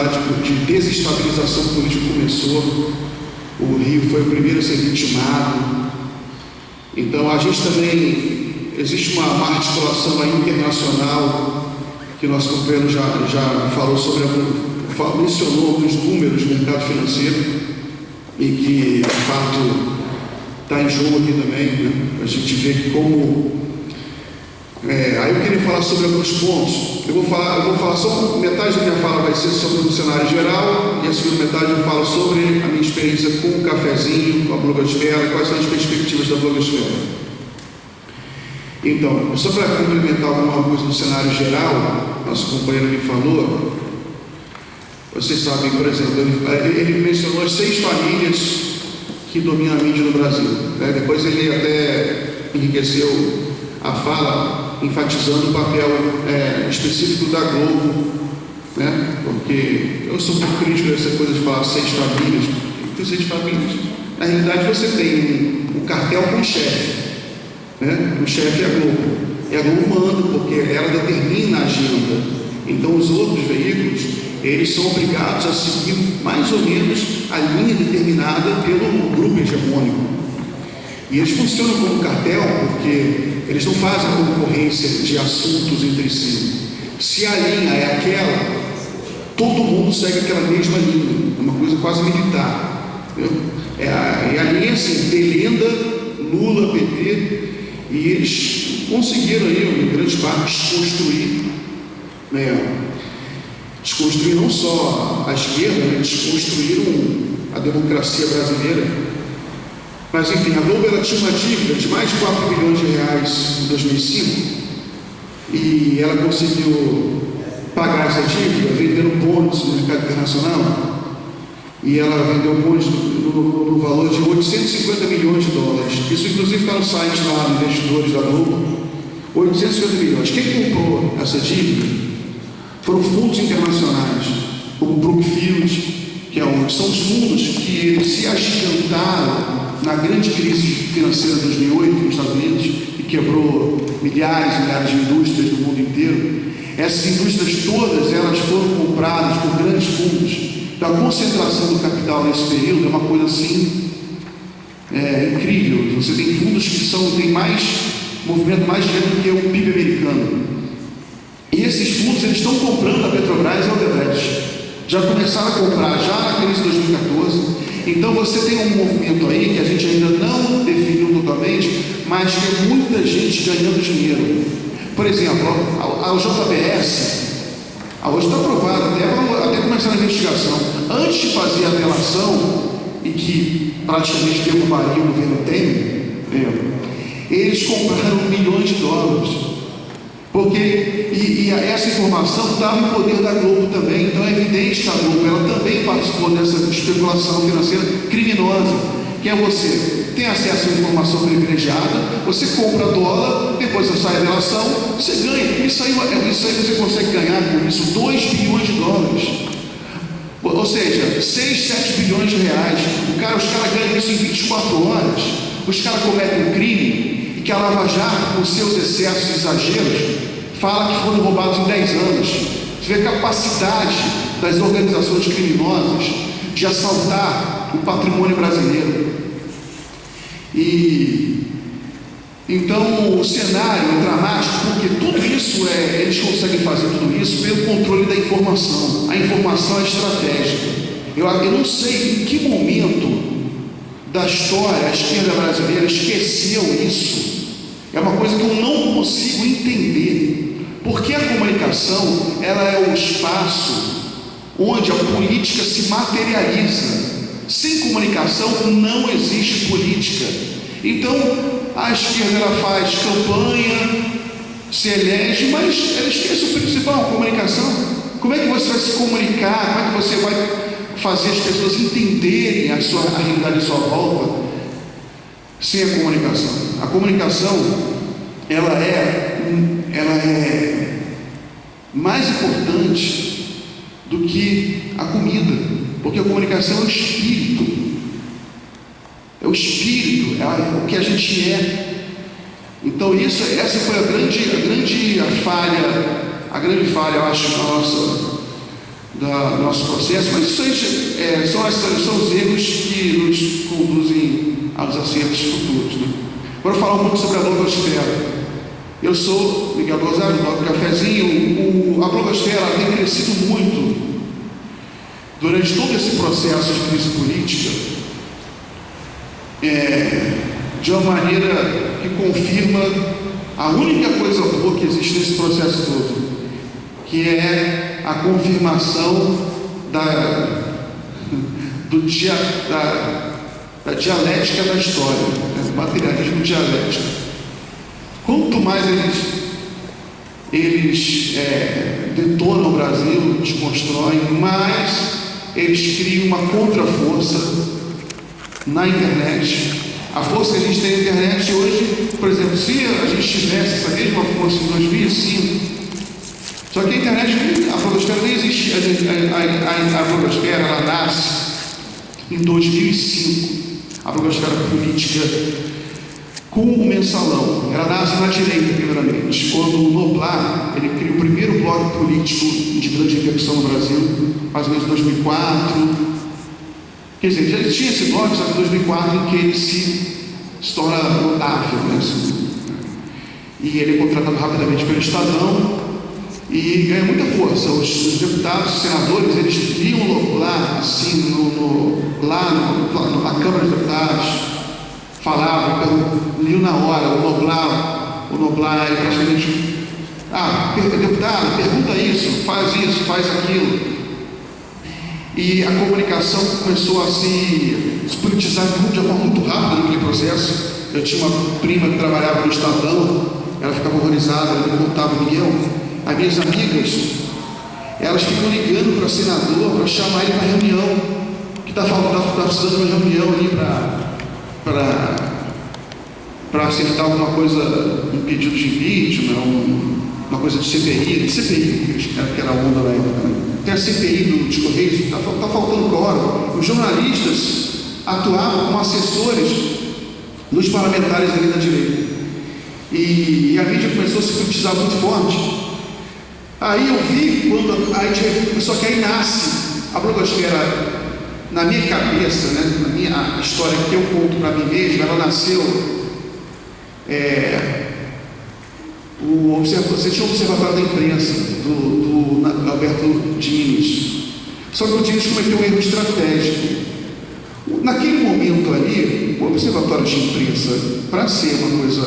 de desestabilização política começou. O Rio foi o primeiro a ser vitimado. Então a gente também, existe uma articulação aí internacional que nosso companheiro já falou sobre, mencionou alguns números do mercado financeiro e que de fato está em jogo aqui também, né? A gente vê que como aí eu queria falar sobre alguns pontos. Eu vou falar só metade da minha fala vai ser sobre o cenário geral, e a segunda metade eu falo sobre a minha experiência com o cafezinho, com a blogosfera, quais são as perspectivas da blogosfera. Então, só para complementar alguma coisa do cenário geral, nosso companheiro me falou, vocês sabem, por exemplo, ele mencionou as 6 famílias que dominam a mídia no Brasil, né? Depois ele até enriqueceu a fala, enfatizando o papel específico da Globo, né? Porque eu sou muito crítico dessa coisa de falar 6 famílias. Tem 6 famílias. Na realidade, você tem um cartel com um chefe, né? O chefe é a Globo. E a Globo manda, porque ela determina a agenda. Então, os outros veículos, eles são obrigados a seguir mais ou menos a linha determinada pelo grupo hegemônico. E eles funcionam como cartel porque eles não fazem concorrência de assuntos entre si. Se a linha é aquela, todo mundo segue aquela mesma linha. É uma coisa quase militar. E a linha assim, Belenda, Lula, PT, e eles conseguiram aí, em grande parte, desconstruir não só a esquerda, né? Desconstruíram a democracia brasileira. Mas enfim, a Globo ela tinha uma dívida de mais de 4 bilhões de reais em 2005 e ela conseguiu pagar essa dívida vendendo bônus no mercado internacional, e ela vendeu bônus no valor de 850 milhões de dólares. Isso inclusive está no site lá dos investidores da Globo. 850 milhões. Quem comprou essa dívida foram fundos internacionais, como o Brookfield, são os fundos que eles se agigantaram na grande crise financeira de 2008 nos Estados Unidos, que quebrou milhares e milhares de indústrias do mundo inteiro. Essas indústrias todas, elas foram compradas por grandes fundos. Então, a concentração do capital nesse período é uma coisa assim incrível. Você tem fundos que têm mais movimento, mais dinheiro do que o PIB americano. E esses fundos, eles estão comprando a Petrobras e a Odebrecht. Já começaram a comprar já na crise de 2014. Então você tem um movimento aí que a gente ainda não definiu totalmente, mas tem muita gente ganhando dinheiro. Por exemplo, a JBS, hoje está aprovado, até começar a investigação. Antes de fazer a delação, e que praticamente derrubaria o governo Temer, eles compraram milhões de dólares. Porque essa informação estava em poder da Globo também. Então é evidente que a Globo ela também participou dessa especulação financeira criminosa, que é você tem acesso à informação privilegiada, você compra dólar, depois você sai a delação, você ganha. Isso aí você consegue ganhar com isso 2 bilhões de dólares. Ou seja, 6, 7 bilhões de reais. Os caras ganham isso em 24 horas. Os caras cometem um crime e que a Lava Jato, com seus excessos e exageros, fala que foram roubados em 10 anos. Você vê a capacidade das organizações criminosas de assaltar o patrimônio brasileiro. E então o cenário é dramático, porque tudo isso eles conseguem fazer tudo isso pelo controle da informação. A informação é estratégica. Eu não sei em que momento da história a esquerda brasileira esqueceu isso. É uma coisa que eu não consigo entender, porque a comunicação ela é o espaço onde a política se materializa. Sem comunicação não existe política. Então a esquerda ela faz campanha, se elege, mas ela esquece o principal, a comunicação. Como é que você vai se comunicar? Como é que você vai fazer as pessoas entenderem a realidade à sua volta sem a comunicação? A comunicação ela é mais importante do que a comida, porque a comunicação é o espírito, é o que a gente é. Então essa foi a grande falha, eu acho, nossa, do nosso processo, mas isso aí, são os erros que nos conduzem aos acertos futuros, né? Agora eu vou falar um pouco sobre a blogosfera. Eu sou Miguel Gonzalez, do Blog Cafezinho. A blogosfera tem crescido muito durante todo esse processo de crise política, de uma maneira que confirma a única coisa boa que existe nesse processo todo, que é a confirmação da dialética da história, né? Materialismo dialético. Quanto mais eles detonam o Brasil, desconstroem, mais eles criam uma contra-força na internet. A força que a gente tem na internet hoje, por exemplo, se a gente tivesse essa mesma força em 2005, só que a internet, a blogosfera não existe. A blogosfera, ela nasce em 2005, a blogosfera política, com o Mensalão. Ela nasce na direita, primeiramente, quando o Noblar, ele cria o primeiro blog político de grande repercussão no Brasil, mais ou menos em 2004. Quer dizer, já existia esse blog, só que em 2004, em que ele se torna notável, né? E ele é contratado rapidamente pelo Estadão e ganha muita força. Os deputados, os senadores, eles liam lá, assim, na Câmara dos Deputados, falavam, liam na hora. O Noblar, ele praticamente, deputado, pergunta isso, faz aquilo. E a comunicação começou a se politizar de uma forma muito rápida naquele processo. Eu tinha uma prima que trabalhava no Estadão, ela ficava horrorizada, ela me contava, Miguel, as minhas amigas, elas ficam ligando para o senador para chamar ele para reunião, que está precisando de uma reunião ali para acertar alguma coisa, um pedido de impeachment, uma coisa de CPI, que era a onda na época, né? Tem a CPI dos Correios, está faltando quórum. Os jornalistas atuavam como assessores dos parlamentares ali da direita. E a mídia começou a se politizar muito forte. Aí eu vi quando só que aí nasce a blogosfera na minha cabeça, né? Na minha história que eu conto para mim mesmo, ela nasceu. Você tinha o Observatório da Imprensa do Alberto Diniz. Só que o Diniz cometeu um erro estratégico. Naquele momento ali, o Observatório de Imprensa, para ser uma coisa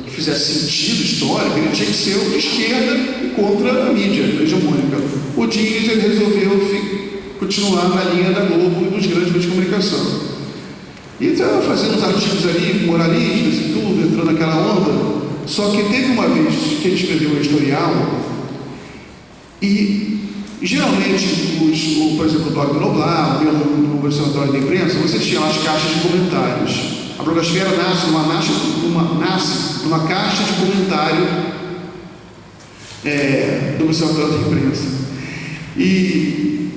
que fizesse sentido histórico, ele tinha que ser de esquerda contra a mídia hegemônica. O Diniz, ele resolveu continuar na linha da Globo e dos grandes meios de comunicação. E estava fazendo uns artigos ali, moralistas e tudo, entrando naquela onda. Só que teve uma vez que ele escreveu um editorial e geralmente, por exemplo, o blog do Noblar, o Observatório da Imprensa, vocês tinham as caixas de comentários. A blogosfera nasce numa caixa de comentário do Observatório da Imprensa. E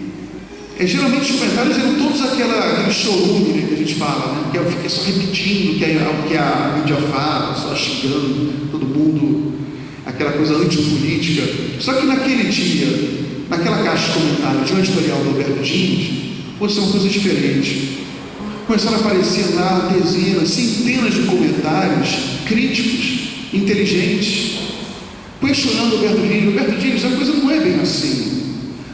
geralmente os comentários eram todos aquele chorume, né, que a gente fala, né, que fica só repetindo o que a mídia fala, só xingando todo mundo, aquela coisa antipolítica. Só que naquele dia, naquela caixa de comentários de um editorial do Alberto Diniz, fosse uma coisa diferente. Começaram a aparecer lá dezenas, centenas de comentários críticos, inteligentes, questionando o Alberto Diniz. Alberto Diniz, a coisa não é bem assim.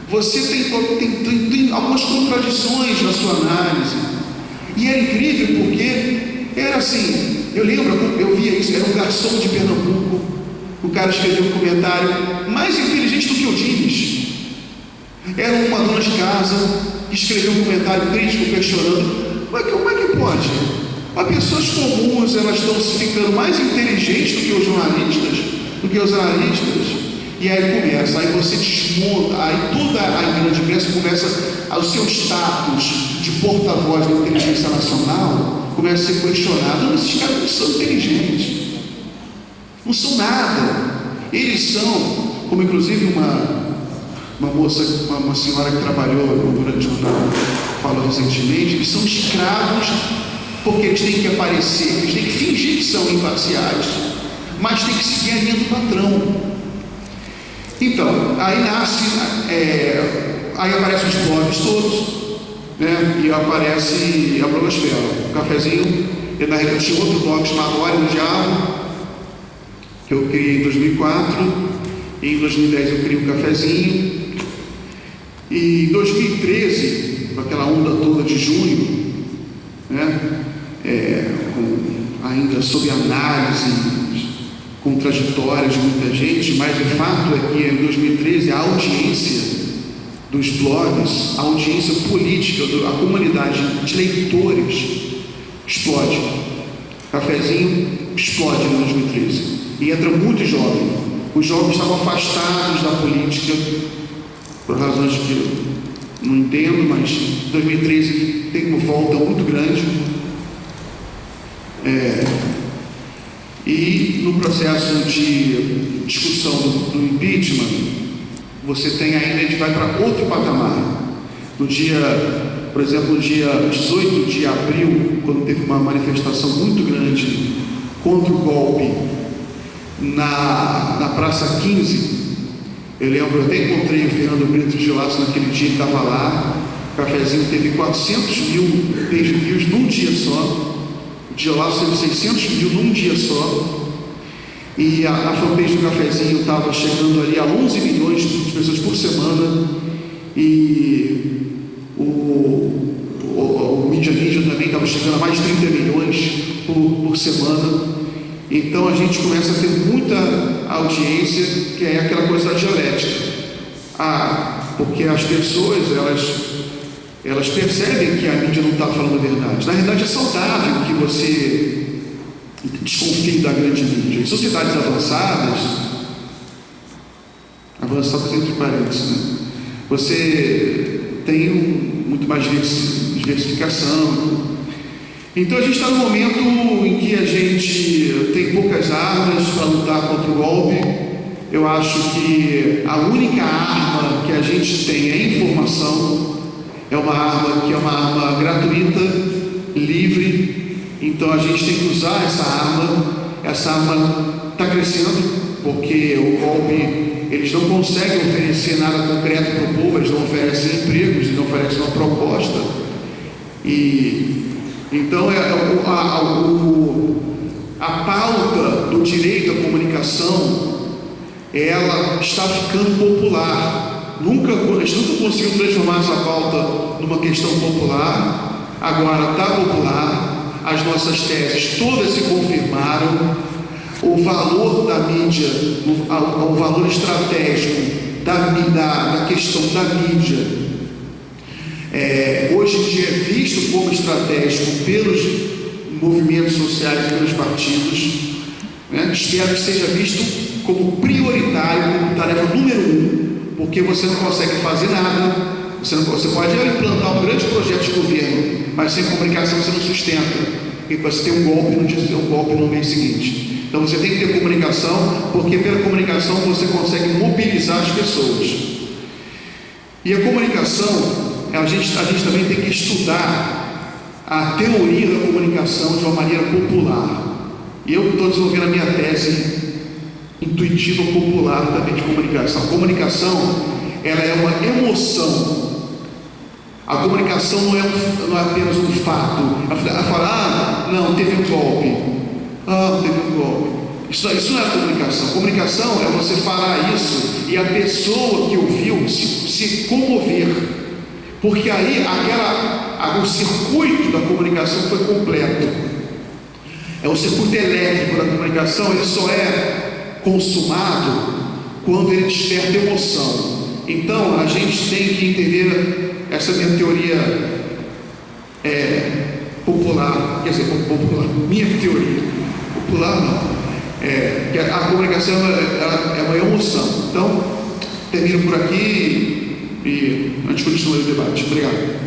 Você tem algumas contradições na sua análise. E era incrível porque era assim, eu lembro, eu via isso, era um garçom de Pernambuco, o cara escreveu um comentário mais inteligente do que o Diniz. Era uma dona de casa que escreveu um comentário crítico questionando, como é que pode? As pessoas comuns, elas estão ficando mais inteligentes do que os analistas. E aí começa, aí você desmonta, aí toda a grande imprensa começa, o seu status de porta-voz da inteligência nacional começa a ser questionado. Não, esses caras não são inteligentes, não são nada. Eles são, como inclusive uma moça, uma senhora que trabalhou no grande jornal falou recentemente, eles são escravos porque eles têm que aparecer, eles têm que fingir que são imparciais, mas têm que seguir a linha do patrão. Então, aí nasce Aí aparecem os blogs todos, né? E aparece a blogosfera. O cafezinho, eu tinha outro blog chamado Hora do Diabo, que eu criei em 2004, e em 2010 eu criei o cafezinho, e em 2013, com aquela onda toda de junho, né? Ainda sob análise contraditórias de muita gente, mas o fato é que em 2013 a audiência dos blogs, a audiência política, a comunidade de leitores explode. Cafezinho explode em 2013 e entra muito jovem. Os jovens estavam afastados da política por razões que eu não entendo, mas 2013 tem uma volta muito grande. E no processo de discussão do impeachment, você tem ainda, a gente vai para outro patamar. No dia, por exemplo, no dia 18 de abril, quando teve uma manifestação muito grande contra o golpe na Praça 15, eu lembro, eu até encontrei o Fernando Brito de Laço naquele dia, ele estava lá. O cafezinho teve 400 mil page views num dia só. O dia lá teve 600 mil num dia só, e a fanpage do cafezinho estava chegando ali a 11 milhões de pessoas por semana, e o Media Ninja também estava chegando a mais de 30 milhões por semana. Então a gente começa a ter muita audiência, que é aquela coisa da dialética, porque as pessoas elas percebem que a mídia não está falando a verdade. Na verdade, é saudável que você desconfie da grande mídia. Em sociedades avançadas entre parênteses, né? Você tem muito mais diversificação. Então a gente está num momento em que a gente tem poucas armas para lutar contra o golpe. Eu acho que a única arma que a gente tem é a informação. É uma arma gratuita, livre. Então a gente tem que usar essa arma. Essa arma está crescendo, porque o golpe, eles não conseguem oferecer nada concreto para o povo, eles não oferecem empregos, eles não oferecem uma proposta. Então a pauta do direito à comunicação, ela está ficando popular. A gente nunca conseguiu transformar essa pauta numa questão popular. Agora está popular. As nossas teses todas se confirmaram. O valor da mídia, o valor estratégico da questão da mídia, hoje em dia é visto como estratégico pelos movimentos sociais e pelos partidos, né? Espero que seja visto como prioritário, como tarefa número 1, porque você não consegue fazer nada. Você pode implantar um grande projeto de governo, mas sem comunicação você não sustenta, e você tem um golpe no mês seguinte. Então você tem que ter comunicação, porque pela comunicação você consegue mobilizar as pessoas. E a comunicação, a gente também tem que estudar a teoria da comunicação de uma maneira popular. E eu estou desenvolvendo a minha tese intuitiva popular também de comunicação. A comunicação, ela é uma emoção. A comunicação não é apenas um fato. Ela fala, não, teve um golpe. Não teve um golpe. Isso não é comunicação. Comunicação é você falar isso e a pessoa que ouviu se comover. Porque aí o circuito da comunicação foi completo. O circuito elétrico da comunicação, ele só é consumado quando ele desperta emoção. Então a gente tem que entender essa minha teoria popular, quer dizer, popular, minha teoria popular não, que a comunicação é uma emoção. Então termino por aqui e a gente continua o debate. Obrigado.